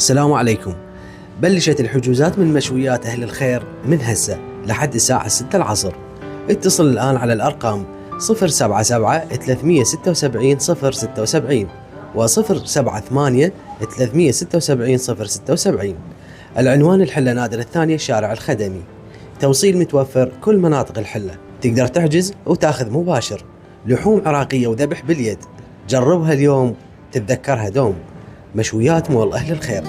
السلام عليكم. بلشت الحجوزات من مشويات أهل الخير من هسه لحد الساعة 6 العصر. اتصل الآن على الأرقام 077 376 076 و 078 376 076. العنوان الحلة نادر الثانية الشارع الخدمي. توصيل متوفر كل مناطق الحلة، تقدر تحجز وتاخذ مباشر. لحوم عراقية وذبح باليد، جربها اليوم تتذكرها دوم. مشويات مول أهل الخير.